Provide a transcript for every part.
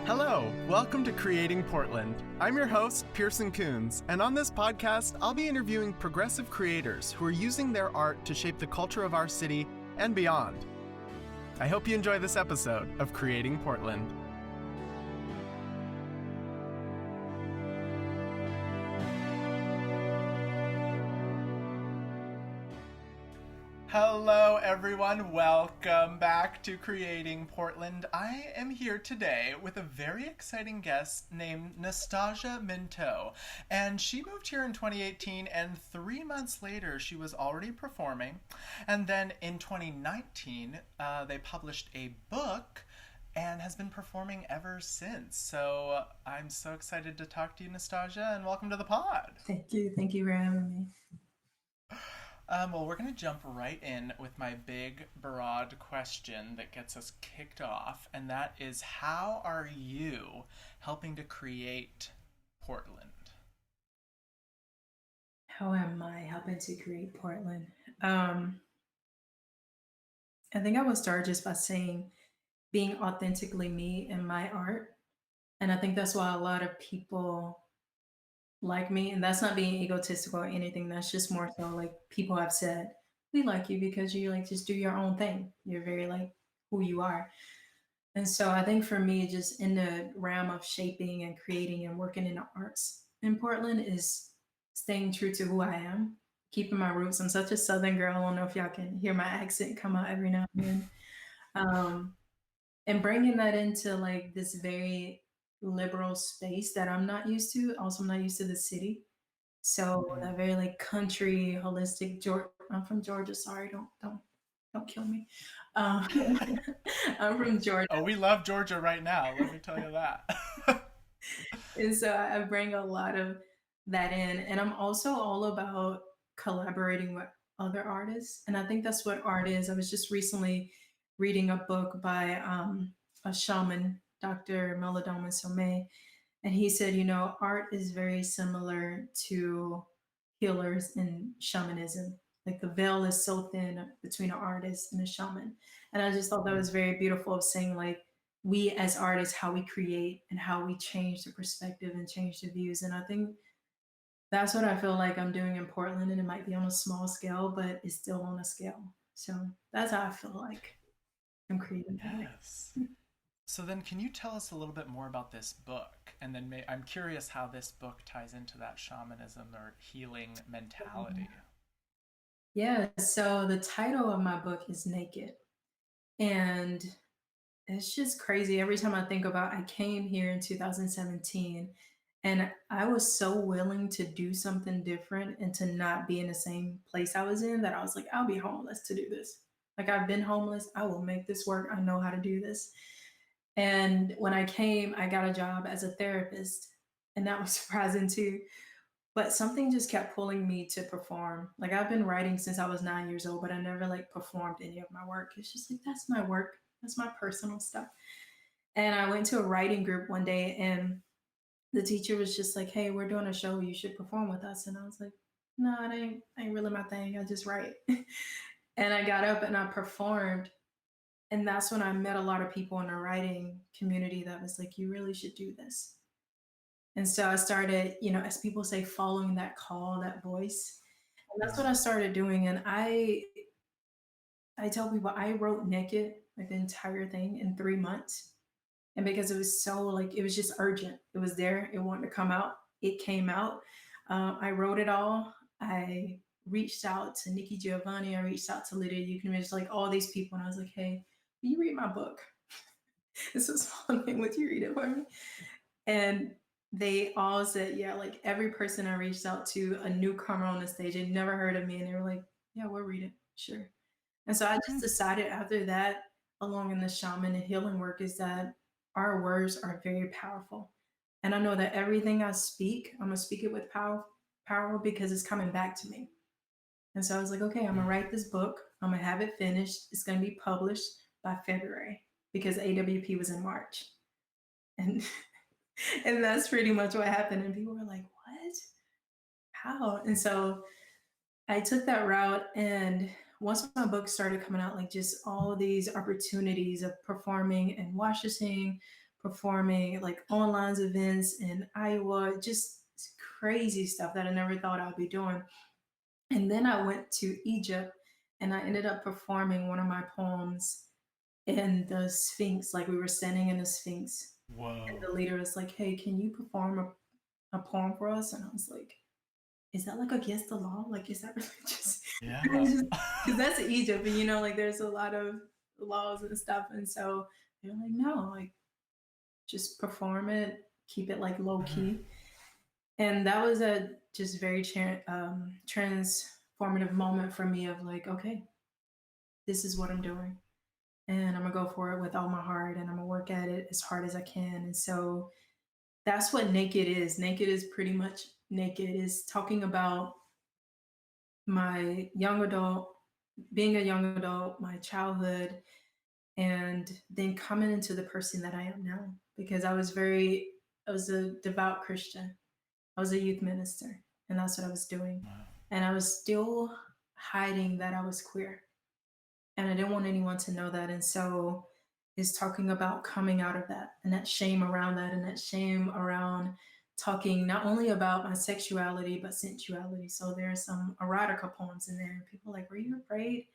Hello, welcome to Creating Portland. I'm your host, Pearson Kunz, and on this podcast, I'll be interviewing progressive creators who are using their art to shape the culture of our city and beyond. I hope you enjoy this episode of Creating Portland. Hello everyone, welcome back to Creating Portland. I am here today with a very exciting guest named Nastashia Minto, and she moved here in 2018, and 3 months later she was already performing, and then in 2019 they published a book and has been performing ever since. So I'm so excited to talk to you, Nastashia, and welcome to the pod. Thank you for having me. Well, we're going to jump right in with my big, broad question that gets us kicked off, and that is, how are you helping to create Portland? How am I helping to create Portland? I think I would start just by saying being authentically me in my art. And I think that's why a lot of people like me, and that's not being egotistical or anything. That's just more so like people have said, we like you because you like just do your own thing. You're very like who you are. And so I think for me, just in the realm of shaping and creating and working in the arts in Portland is staying true to who I am, keeping my roots. I'm such a Southern girl. I don't know if y'all can hear my accent come out every now and then. And bringing that into like this very liberal space that I'm not used to. Also, I'm not used to the city. So that very like country, holistic Georgia. I'm from Georgia. Sorry, don't kill me. I'm from Georgia. Oh, we love Georgia right now. Let me tell you that. And so I bring a lot of that in. And I'm also all about collaborating with other artists. And I think that's what art is. I was just recently reading a book by a shaman, Dr. Melodoma Somé, and he said, you know, art is very similar to healers in shamanism. Like the veil is so thin between an artist and a shaman. And I just thought that was very beautiful of saying like we as artists, how we create and how we change the perspective and change the views. And I think that's what I feel like I'm doing in Portland. And it might be on a small scale, but it's still on a scale. So that's how I feel like I'm creating. Yes. So then can you tell us a little bit more about this book? And then I'm curious how this book ties into that shamanism or healing mentality. Yeah, so the title of my book is Naked. And it's just crazy. Every time I think about I came here in 2017 and I was so willing to do something different and to not be in the same place I was in that I was like, I'll be homeless to do this. Like I've been homeless. I will make this work. I know how to do this. And when I came, I got a job as a therapist, and that was surprising too. But something just kept pulling me to perform. Like I've been writing since I was 9 years old, but I never like performed any of my work. It's just like that's my work, that's my personal stuff. And I went to a writing group one day, and the teacher was just like, "Hey, we're doing a show. You should perform with us." And I was like, "No, it ain't really my thing. I just write." And I got up and I performed. And that's when I met a lot of people in the writing community that was like, you really should do this. And so I started, you know, as people say, following that call, that voice. And that's what I started doing. And I tell people I wrote Naked, like the entire thing in 3 months. And because it was so like, it was just urgent. It was there. It wanted to come out. It came out. I wrote it all. I reached out to Nikki Giovanni. I reached out to Lydia. You can imagine like all these people. And I was like, hey, will you read my book? It's a small thing. Would you read it for me? And they all said, yeah, like every person I reached out to, a newcomer on the stage, they never heard of me. And they were like, yeah, we'll read it. Sure. And so I just decided after that, along in the shaman and healing work, is that our words are very powerful. And I know that everything I speak, I'm going to speak it with power because it's coming back to me. And so I was like, okay, I'm going to write this book. I'm going to have it finished. It's going to be published by February because AWP was in March. And and that's pretty much what happened. And people were like, what? How? And so I took that route. And once my book started coming out, like just all these opportunities of performing in Washington, performing like online events in Iowa, just crazy stuff that I never thought I'd be doing. And then I went to Egypt and I ended up performing one of my poems in the Sphinx. Like we were standing in the Sphinx. And Whoa. the leader was like, "Hey, can you perform a poem for us?" And I was like, "Is that like against the law? Like, is that religious?" Yeah. Because that's Egypt, and like there's a lot of laws and stuff. And so they're like, "No, like just perform it, keep it like low Mhm. key." And that was a just very transformative moment for me of like, okay, this is what I'm doing. And I'm gonna go for it with all my heart and I'm gonna work at it as hard as I can. And so that's what naked is. Naked is pretty much naked is talking about my young adult, being a young adult, my childhood, and then coming into the person that I am now. Because I was a devout Christian. I was a youth minister, and that's what I was doing. Wow. And I was still hiding that I was queer, and I didn't want anyone to know that. And so, is talking about coming out of that and that shame around that, and that shame around talking not only about my sexuality but sensuality. So there's some erotica poems in there, and people are like, "Were you afraid?"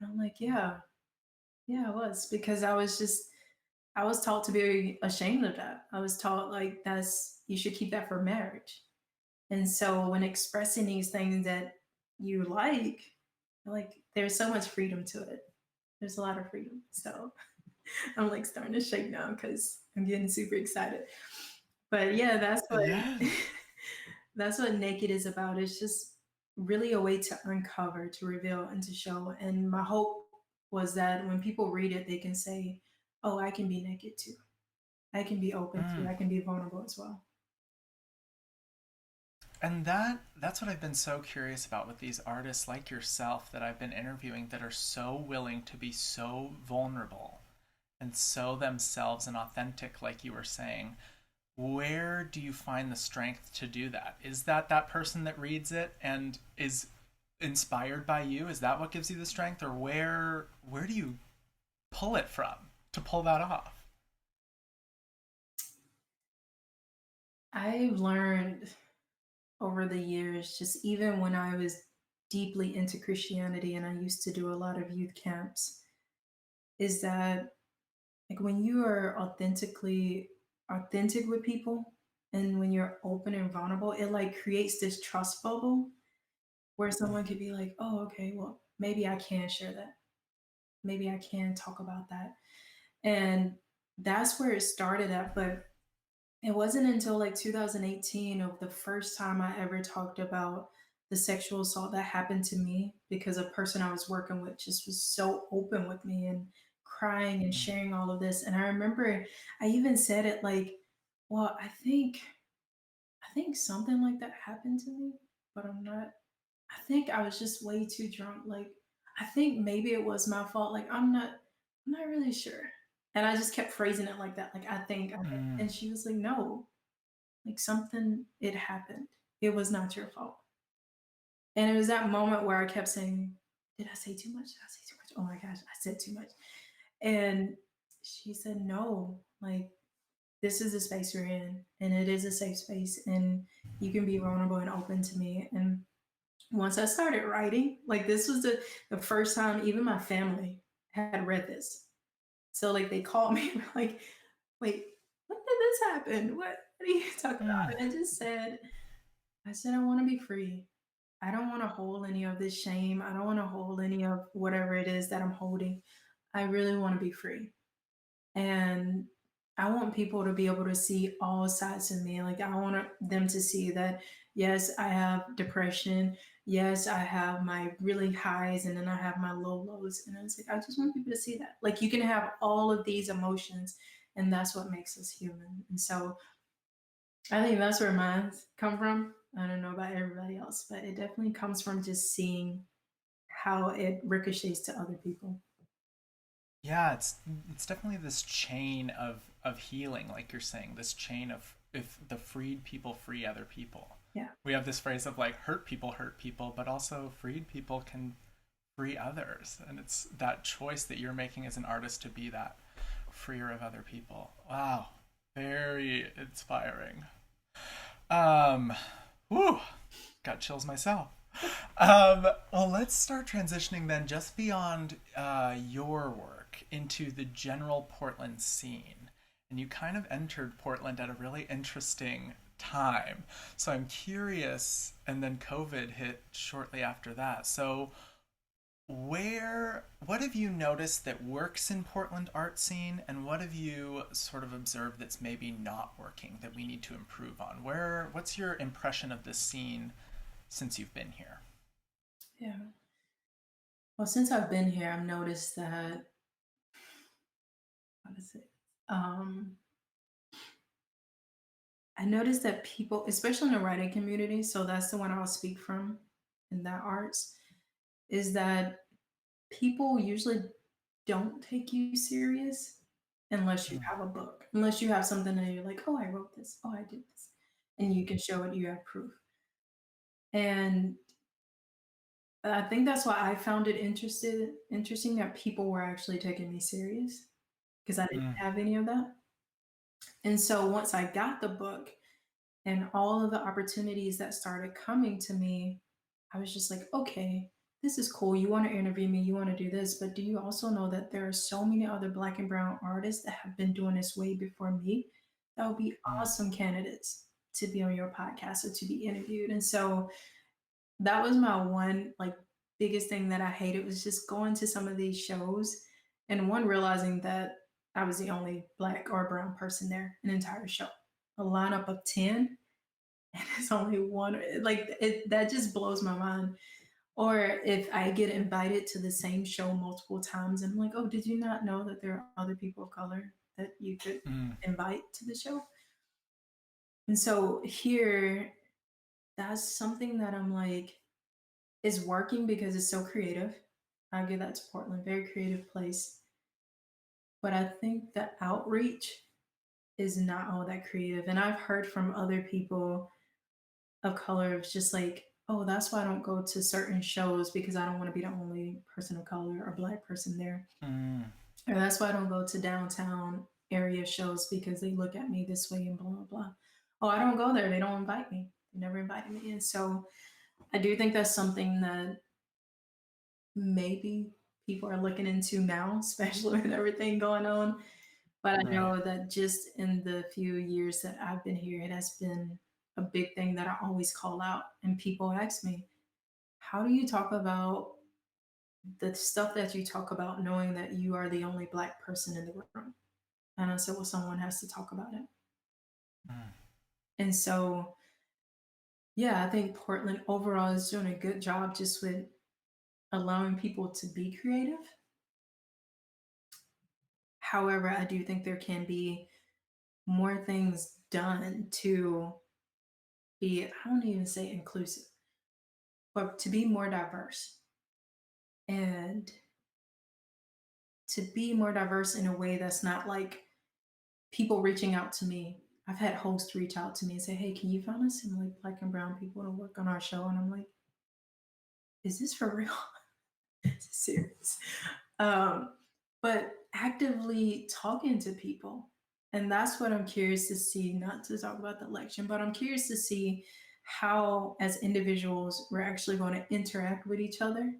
And I'm like, "Yeah, yeah, I was," because I was taught to be ashamed of that. I was taught like that's you should keep that for marriage. And so when expressing these things that you like there's so much freedom to it. There's a lot of freedom. So I'm like starting to shake now because I'm getting super excited. But yeah, Yes. that's what naked is about. It's just really a way to uncover, to reveal, and to show. And my hope was that when people read it, they can say, "Oh, I can be naked too. I can be open too. Mm. I can be vulnerable as well." And that's what I've been so curious about with these artists like yourself that I've been interviewing that are so willing to be so vulnerable and so themselves and authentic like you were saying. Where do you find the strength to do that? Is that that person that reads it and is inspired by you? Is that what gives you the strength, or where do you pull it from to pull that off? I've learned over the years, just even when I was deeply into Christianity and I used to do a lot of youth camps, is that like when you are authentic with people and when you're open and vulnerable, it like creates this trust bubble where someone could be like, "Oh, okay, well, maybe I can share that. Maybe I can talk about that." And that's where it started at. But it wasn't until like 2018 of the first time I ever talked about the sexual assault that happened to me because a person I was working with just was so open with me and crying and Mm. sharing all of this. And I remember I even said it like, "Well, I think something like that happened to me, but I'm not I think I was just way too drunk. Like I think maybe it was my fault. Like I'm not really sure." And I just kept phrasing it like that. Like I think. Mm. And she was like, "No, like something, it happened. It was not your fault." And it was that moment where I kept saying, "Did I say too much? Did I say too much? Oh my gosh, I said too much." And she said, "No, like this is the space you're in, and it is a safe space, and you can be vulnerable and open to me." And once I started writing, like this was the first time even my family had read this. So like they called me like, "Wait, when did this happen? What are you talking Mm. about?" And I said, "I want to be free. I don't want to hold any of this shame. I don't want to hold any of whatever it is that I'm holding. I really want to be free." And I want people to be able to see all sides of me. Like I want them to see that yes, I have depression. Yes, I have my really highs and then I have my low lows. And I was like, I just want people to see that. Like you can have all of these emotions and that's what makes us human. And so I think that's where mine come from. I don't know about everybody else, but it definitely comes from just seeing how it ricochets to other people. Yeah, it's definitely this chain of healing, like you're saying, this chain of if the freed people free other people. Yeah. We have this phrase of like hurt people, but also freed people can free others, and it's that choice that you're making as an artist to be that freer of other people. Wow, very inspiring. Um, whew, got chills myself. Well, let's start transitioning then just beyond your work into the general Portland scene. And you kind of entered Portland at a really interesting time. So I'm curious, and then COVID hit shortly after that. So what have you noticed that works in Portland art scene, and what have you sort of observed that's maybe not working that we need to improve on? What's your impression of this scene since you've been here? Yeah. Well, since I've been here, I've noticed that, what is it? Um, I noticed that people, especially in the writing community, so that's the one I'll speak from in that arts, is that people usually don't take you serious unless you Mm, have a book, unless you have something that you're like, oh, I wrote this, oh, I did this, and you can show it, you have proof. And I think that's why I found it interesting that people were actually taking me serious because I didn't mm, have any of that. And so once I got the book and all of the opportunities that started coming to me, I was just like, okay, this is cool. You want to interview me, you want to do this, but do you also know that there are so many other Black and Brown artists that have been doing this way before me? That would be mm, awesome candidates to be on your podcast or to be interviewed. And so that was my one like biggest thing that I hated was just going to some of these shows and one realizing that I was the only Black or brown person there an entire show. A lineup of 10 and it's only one like it that just blows my mind. Or if I get invited to the same show multiple times and I'm like, oh, did you not know that there are other people of color that you could mm, invite to the show? And so here, that's something that I'm like, is working because it's so creative. I give that to Portland, very creative place. But I think the outreach is not all that creative. And I've heard from other people of color, it's just like, oh, that's why I don't go to certain shows because I don't want to be the only person of color or Black person there. mm, Or that's why I don't go to downtown area shows because they look at me this way and blah, blah, blah. Oh, I don't go there. They don't invite me. They never invited me. And so I do think that's something that maybe people are looking into now, especially with everything going on. But I right. know that just in the few years that I've been here, it has been a big thing that I always call out. And people ask me, how do you talk about the stuff that you talk about knowing that you are the only Black person in the room? And I said, well, someone has to talk about it. Mm, And so, yeah, I think Portland overall is doing a good job just with allowing people to be creative. However, I do think there can be more things done to be, I don't even say inclusive, but to be more diverse and to be more diverse in a way that's not like people reaching out to me. I've had hosts reach out to me and say, hey, can you find us some like Black and brown people to work on our show? And I'm like, is this for real? Is this serious? Um, but actively talking to people. And that's what I'm curious to see, not to talk about the election, but I'm curious to see how, as individuals, we're actually going to interact with each other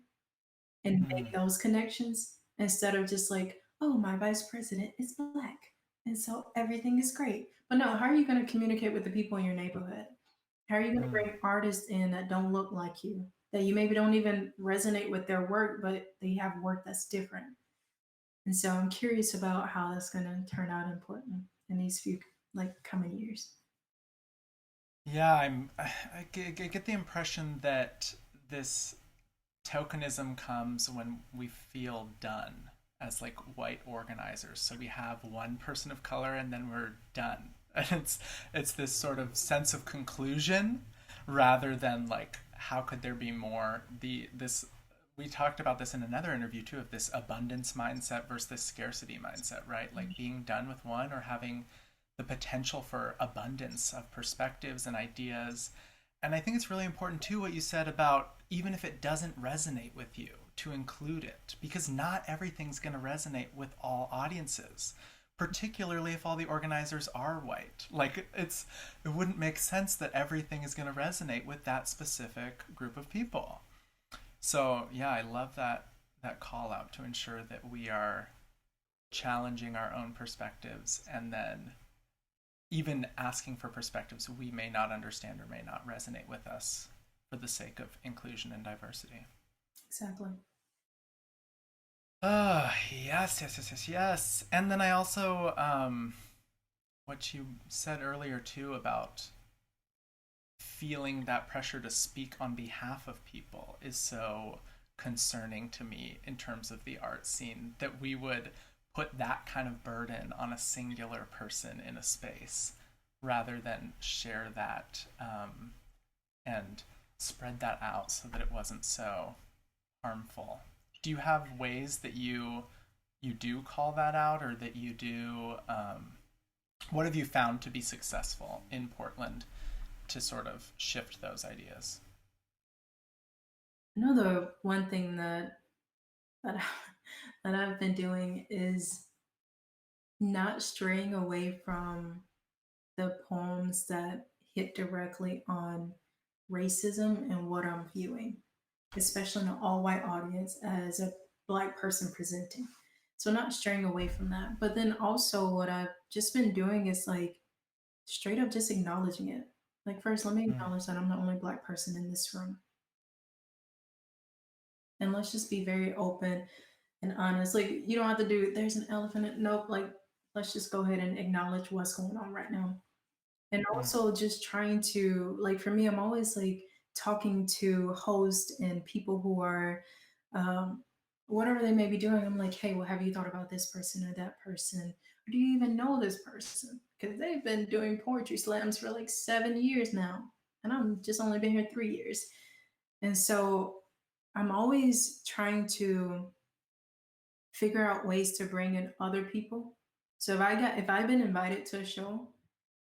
and make mm, those connections instead of just like, oh, my vice president is Black. And so everything is great. But no, how are you going to communicate with the people in your neighborhood? How are you going to mm. bring artists in that don't look like you, that you maybe don't even resonate with their work, but they have work that's different? And so I'm curious about how that's going to turn out in Portland in these few like coming years. Yeah, I get the impression that this tokenism comes when we feel done as like white organizers. So we have one person of color and then we're done. And it's this sort of sense of conclusion rather than like how could there be more. The this We talked about this in another interview too, of this abundance mindset versus this scarcity mindset, right? Like being done with one or having the potential for abundance of perspectives and ideas. And I think it's really important too what you said about even if it doesn't resonate with you, to include it because not everything's going to resonate with all audiences. particularly if all the organizers are white. Like it wouldn't make sense that everything is going to resonate with that specific group of people. So yeah, I love that call out to ensure that we are challenging our own perspectives, and then even asking for perspectives we may not understand or may not resonate with us for the sake of inclusion and diversity. Exactly. Yes, yes, yes, yes, yes. And then I also, what you said earlier too about feeling that pressure to speak on behalf of people is so concerning to me in terms of the art scene, that we would put that kind of burden on a singular person in a space rather than share that, and spread that out so that it wasn't so harmful. Do you have ways that you do call that out, or that you do, what have you found to be successful in Portland to sort of shift those ideas? I know the one thing that that I've been doing is not straying away from the poems that hit directly on racism and what I'm viewing, especially in an all white audience as a Black person presenting. So, not straying away from that. But then also, what I've just been doing is like straight up just acknowledging it. Like, first, let me Mm. acknowledge that I'm the only Black person in this room. And let's just be very open and honest. Like, you don't have to do, there's an elephant. Nope. Like, let's just go ahead and acknowledge what's going on right now. And Mm. also just trying to, like, for me, I'm always like talking to hosts and people who are um whatever they may be doing. I'm like, hey, well, have you thought about this person or that person, or do you even know this person? Because they've been doing poetry slams for like 7 years now, and I'm just only been here 3 years. And so I'm always trying to figure out ways to bring in other people. So if I've been invited to a show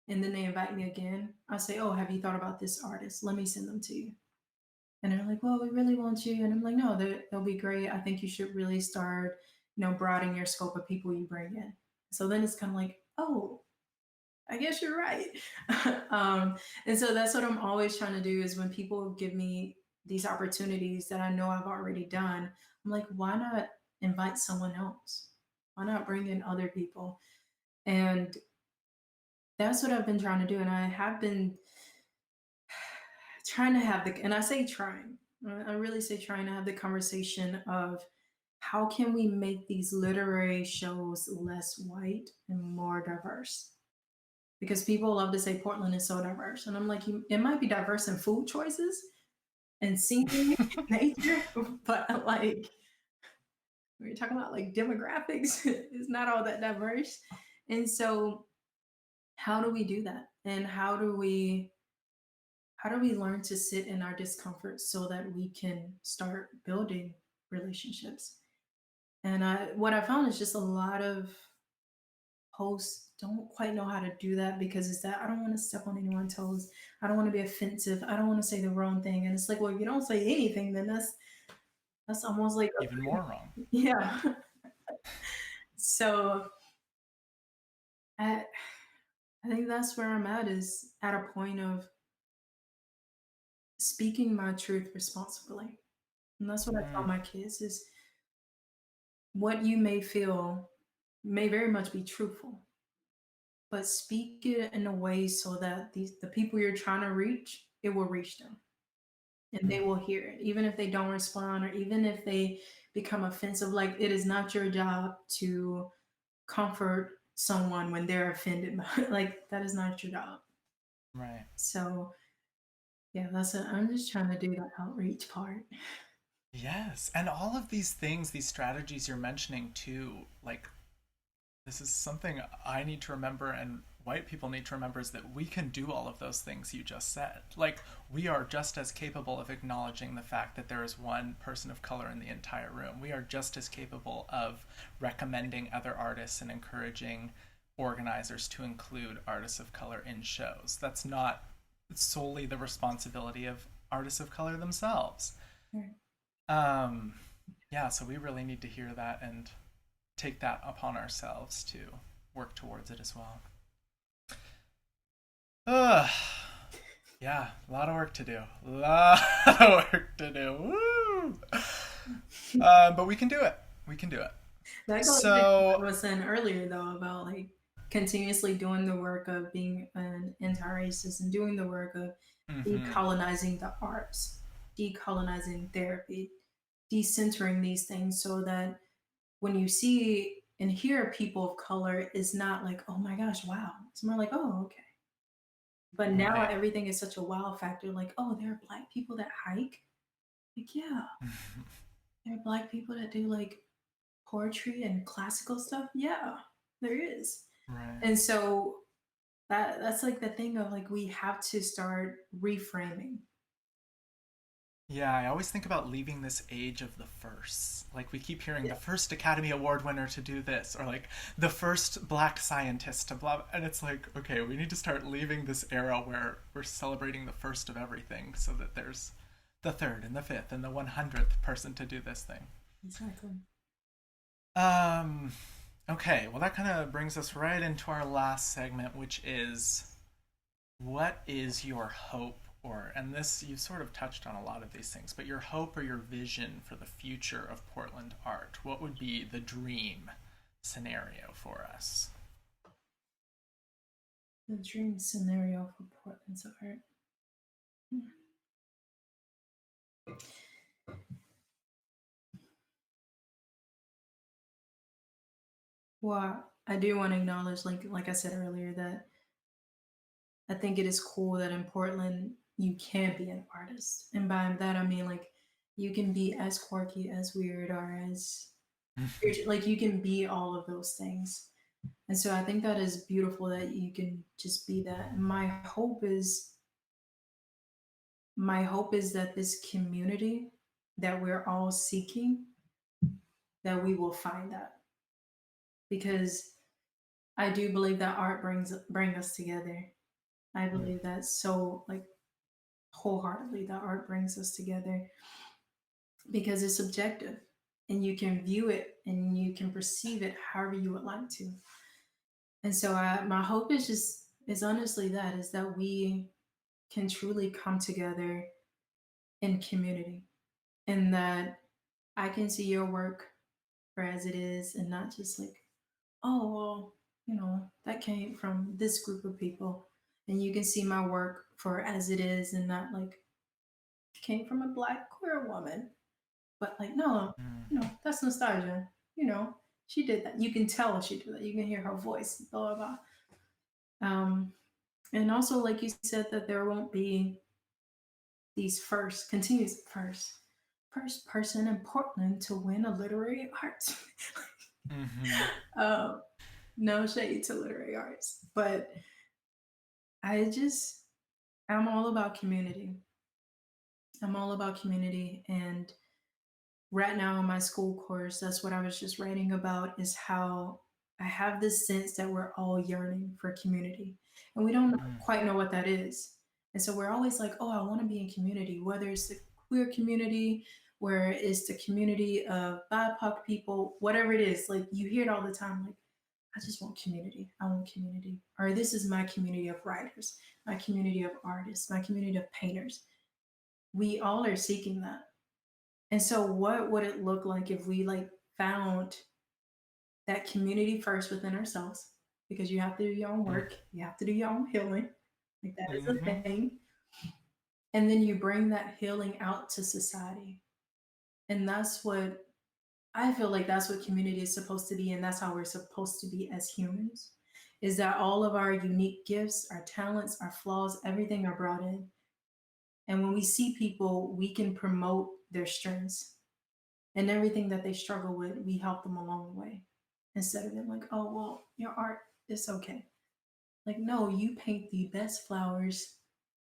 and then they invite me again, I'll say, "Oh, have you thought about this artist? Let me send them to you." And they're like, "Well, we really want you." And I'm like, "No, they'll be great. I think you should really start, broadening your scope of people you bring in." So then it's kind of like, "Oh, I guess you're right." And so that's what I'm always trying to do is when people give me these opportunities that I know I've already done, I'm like, why not invite someone else? Why not bring in other people? And that's what I've been trying to do. And I have been trying to have and I say trying, I really say trying to have the conversation of how can we make these literary shows less white and more diverse? Because people love to say Portland is so diverse. And I'm like, it might be diverse in food choices and scenery and nature, but like, when you're talking about like demographics, it's not all that diverse. And so, how do we do that? And how do we learn to sit in our discomfort so that we can start building relationships? And what I found is just a lot of hosts don't quite know how to do that because it's that I don't want to step on anyone's toes. I don't want to be offensive. I don't want to say the wrong thing. And it's like, well, if you don't say anything, then that's almost like Even more wrong. yeah. So I I think that's where I'm at is at a point of speaking my truth responsibly. And that's what I tell Mm. my kids is what you may feel may very much be truthful, but speak it in a way so that the people you're trying to reach, it will reach them and they Mm. will hear it, even if they don't respond or even if they become offensive. Like it is not your job to comfort someone when they're offended by like that is not your job. Right. So yeah, I'm just trying to do the outreach part. Yes, and all of these things, these strategies you're mentioning too, like this is something I need to remember and white people need to remember, is that we can do all of those things you just said. Like, we are just as capable of acknowledging the fact that there is one person of color in the entire room. We are just as capable of recommending other artists and encouraging organizers to include artists of color in shows. That's not solely the responsibility of artists of color themselves. Right. Um, yeah, so we really need to hear that and take that upon ourselves too. work towards it as well. Uh, yeah, a lot of work to do. A lot of work to do. Woo! But we can do it. We can do it. That goes back to what So, I was saying earlier, though, about like continuously doing the work of being an anti-racist and doing the work of mhm, decolonizing the arts, decolonizing therapy, decentering these things so that when you see and hear people of color, it's not like, oh my gosh, wow. It's more like, oh, okay. But now right. everything is such a wow factor. Like, oh, there are black people that hike. Like, yeah, there are black people that do like poetry and classical stuff. Yeah, there is. Right. And so that's like the thing of like we have to start reframing. Yeah, I always think about leaving this age of the firsts. Like we keep hearing Yeah, the first Academy Award winner to do this, or like the first black scientist to blah, and it's like, okay, we need to start leaving this era where we're celebrating the first of everything, so that there's the third and the fifth and the 100th person to do this thing. exactly. Um, okay, well that kind of brings us right into our last segment, which is what is your hope, or, and this you've sort of touched on a lot of these things, but your hope or your vision for the future of Portland art? What would be the dream scenario for us? The dream scenario for Portland's art. Well, I do want to acknowledge, like I said earlier, that I think it is cool that in Portland you can be an artist, and by that I mean like you can be as quirky, as weird, or as like you can be all of those things. And so I think that is beautiful that you can just be that. And my hope is that this community that we're all seeking, that we will find that, because I do believe that art bring us together. I believe that so like wholeheartedly that art brings us together because it's subjective and you can view it and you can perceive it however you would like to. And so my hope is honestly that is that we can truly come together in community, and that I can see your work for as it is and not just like, oh, well, that came from this group of people. And you can see my work for as it is and not like came from a black queer woman. But like, no, that's nostalgia. You know, she did that. You can tell she did that. You can hear her voice, blah, blah, blah. And also, like you said, that there won't be these continuous first person in Portland to win a literary arts. Mm-hmm. um, no shade to literary arts, but I just I'm all about community. I'm all about community, and right now in my school course, that's what I was just writing about is how I have this sense that we're all yearning for community, and we don't quite know what that is. And so we're always like, oh, I want to be in community, whether it's the queer community, where it's the community of BIPOC people, whatever it is. Like you hear it all the time, like I just want community. I want community. Or this is my community of writers, my community of artists, my community of painters. We all are seeking that. And so what would it look like if we like found that community first within ourselves? Because you have to do your own work, you have to do your own healing. Like that is a Mm-hmm. thing. And then you bring that healing out to society. And that's what I feel like that's what community is supposed to be, and that's how we're supposed to be as humans. Is that all of our unique gifts, our talents, our flaws, everything are brought in. And when we see people, we can promote their strengths and everything that they struggle with, we help them along the way. Instead of them like, oh well, your art is okay. Like, no, you paint the best flowers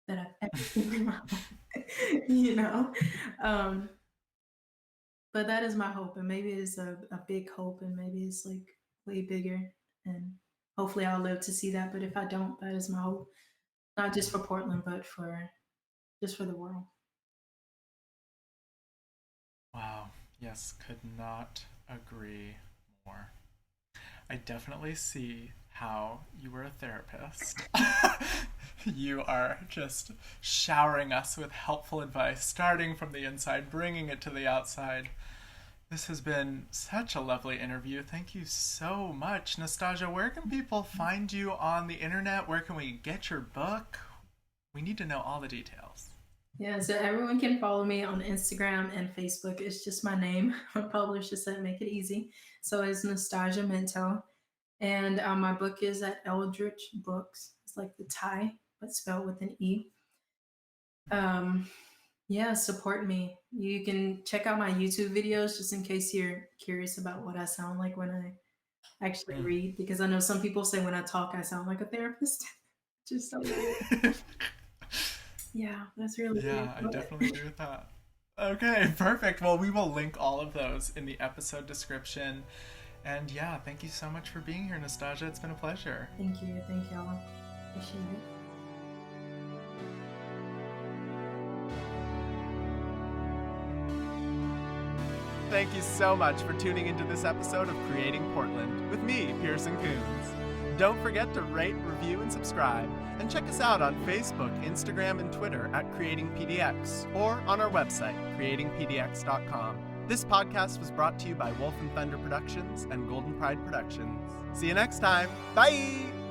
that I've ever seen in my life. you know? Um, but that is my hope. And maybe it's a big hope and maybe it's like way bigger. And hopefully I'll live to see that. But if I don't, that is my hope. Not just for Portland, but for just for the world. Wow. Yes, could not agree more. I definitely see how you were a therapist. You are just showering us with helpful advice, starting from the inside, bringing it to the outside. This has been such a lovely interview. Thank you so much. Nastashia, where can people find you on the internet? Where can we get your book? We need to know all the details. Yeah, so everyone can follow me on Instagram and Facebook. It's just my name. My publisher said make it easy. So it's Nastashia Minto. And my book is at Eldritch Books. It's like the Thai, but spelled with an E. Yeah, support me. You can check out my YouTube videos just in case you're curious about what I sound like when I actually read, because I know some people say when I talk I sound like a therapist. Just so yeah, that's really Yeah, I weird. definitely agree with that. Okay, perfect. Well, we will link all of those in the episode description. And yeah, thank you so much for being here, Nastashia. It's been a pleasure. Thank you. Thank y'all. Appreciate it. Thank you so much for tuning into this episode of Creating Portland with me, Pearson Kunz. Don't forget to rate, review, and subscribe, and check us out on Facebook, Instagram, and Twitter at Creating PDX, or on our website, creatingpdx.com. This podcast was brought to you by Wolf and Thunder Productions and Golden Pride Productions. See you next time. Bye!